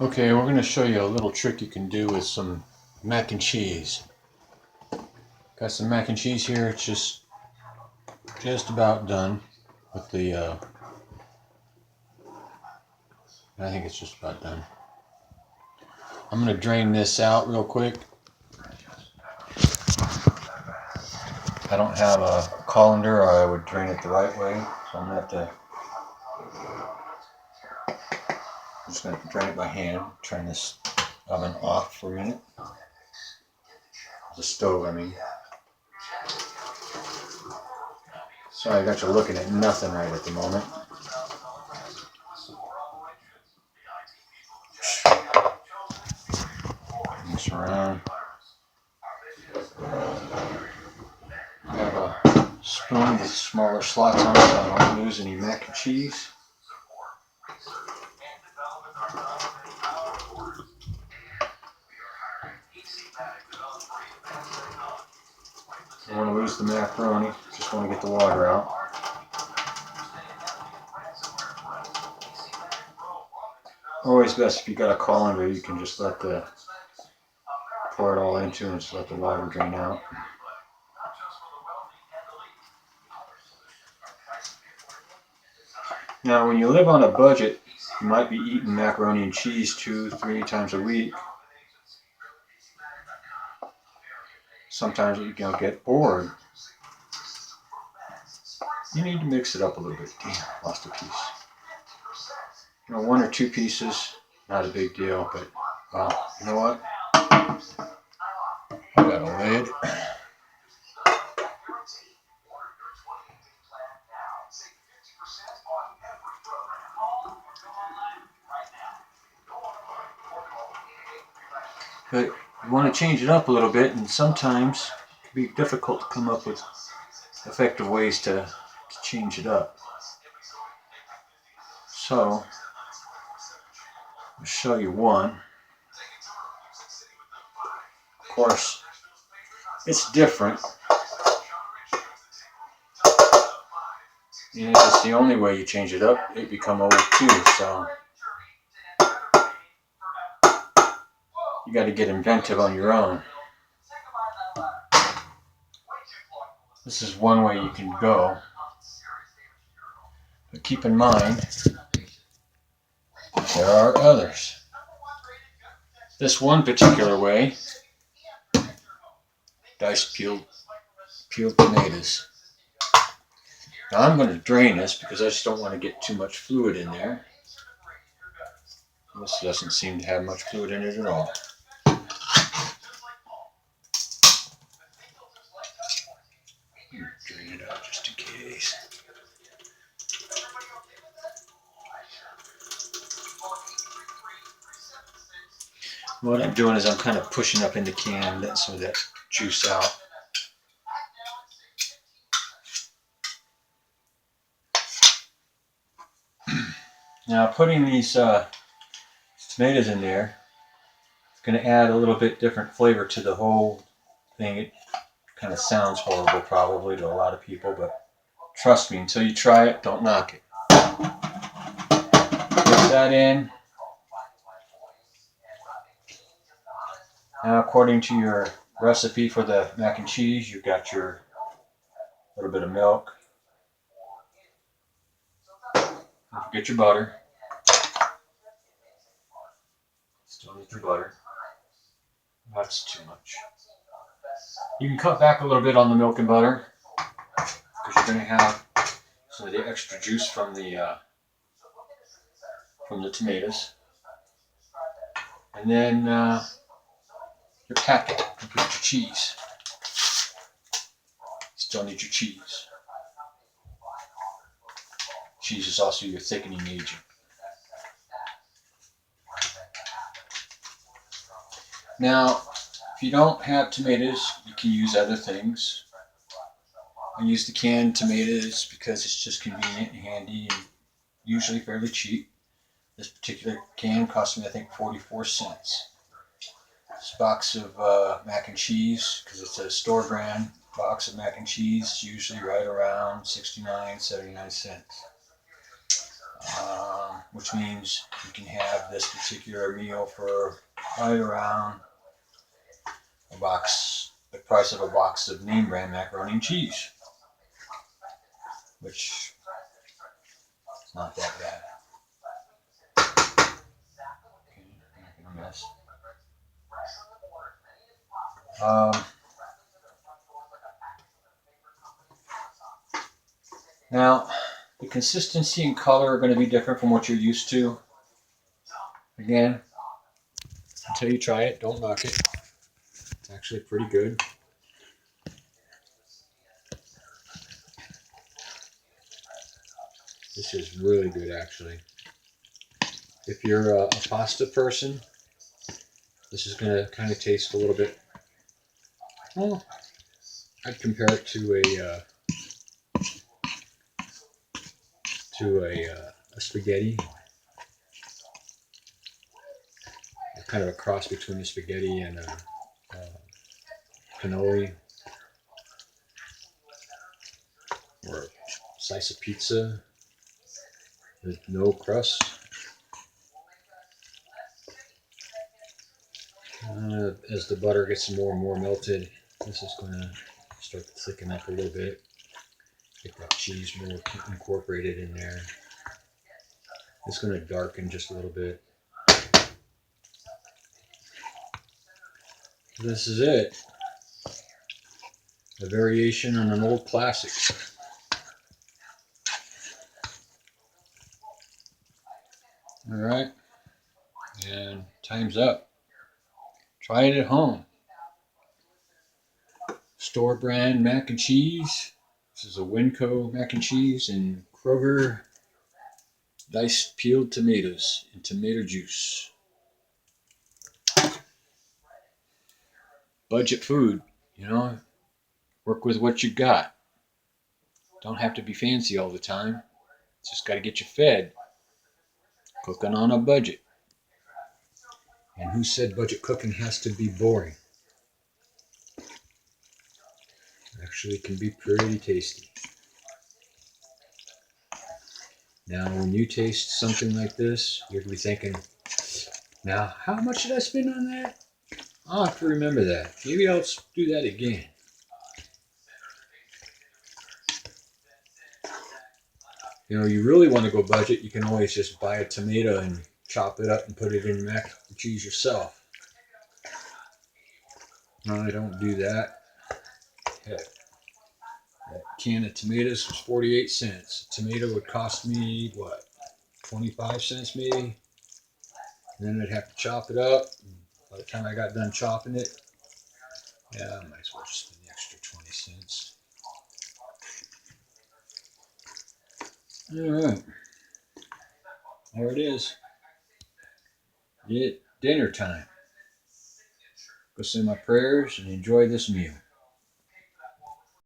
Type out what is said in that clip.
Okay, we're going to show you a little trick you can do with some mac and cheese. Got some mac and cheese here. It's just about done with the, I think it's just about done. I'm going to drain this out real quick. I don't have a colander or I would drain it the right way. So I'm just going to drain it by hand. Turn this oven off for a minute. The stove, I mean. Sorry, I got you looking at nothing right at the moment. Mix around. I have a spoon with smaller slots on it so I don't lose any mac and cheese. I don't want to lose the macaroni, just want to get the water out. Always best if you got a colander, you can just pour it all into and just let the water drain out. Now, when you live on a budget, you might be eating macaroni and cheese 2-3 times a week. Sometimes you can get bored. You need to mix it up a little bit. Damn, lost a piece. 1 or 2 pieces, not a big deal, but well, you know what? I got a lid. But you want to change it up a little bit, and sometimes it can be difficult to come up with effective ways to change it up. So, I'll show you one. Of course, it's different. And if it's the only way you change it up, it become old too, so you got to get inventive on your own. This is one way you can go. But keep in mind, there are others. This one particular way, diced peeled tomatoes. Now I'm going to drain this because I just don't want to get too much fluid in there. This doesn't seem to have much fluid in it at all. Drain it out just in case. What I'm doing is I'm kind of pushing up in the can, letting some of that juice out. Now putting these tomatoes in there, it's going to add a little bit different flavor to the whole thing. It kind of sounds horrible probably to a lot of people, but trust me, until you try it, don't knock it. Put that in. Now, according to your recipe for the mac and cheese, you've got your little bit of milk. Don't forget your butter. Still need your butter. That's too much. You can cut back a little bit on the milk and butter because you're going to have some of the extra juice from the tomatoes. And then your packet. Don't forget your cheese. Still need your cheese. Cheese is also your thickening agent. Now, if you don't have tomatoes, you can use other things. I use the canned tomatoes because it's just convenient and handy and usually fairly cheap. This particular can cost me, I think, 44 cents. This box of mac and cheese, because it's a store brand box of mac and cheese, is usually right around 69, 79 cents. which means you can have this particular meal for right around the price of a box of name brand macaroni and cheese, which is not that bad. Okay, I'm making a mess. Now, the consistency and color are going to be different from what you're used to. Again, until you try it, don't knock it. It's actually pretty good. This is really good, actually. If you're a pasta person, this is going to kind of taste a little bit, well, I'd compare it to a spaghetti. Kind of a cross between a spaghetti and a cannoli, or a slice of pizza with no crust. As the butter gets more and more melted, this is going to start to thicken up a little bit. Get that cheese more incorporated in there. It's going to darken just a little bit. This is it. A variation on an old classic. All right, and time's up. Try it at home. Store brand mac and cheese. This is a Winco mac and cheese and Kroger diced peeled tomatoes and tomato juice. Budget food, work with what you got. Don't have to be fancy all the time. Just got to get you fed. Cooking on a budget. And who said budget cooking has to be boring? Actually, it can be pretty tasty. Now, when you taste something like this, you're going to be thinking, now, how much did I spend on that? I'll have to remember that. Maybe I'll do that again. You really want to go budget, you can always just buy a tomato and chop it up and put it in mac and cheese yourself. No, I don't do that. Heck, that can of tomatoes was 48 cents. A tomato would cost me, what, 25 cents maybe? And then I'd have to chop it up. By the time I got done chopping it, I might as well just spend the extra 20 cents. All right. There it is. Dinner time. Go say my prayers and enjoy this meal.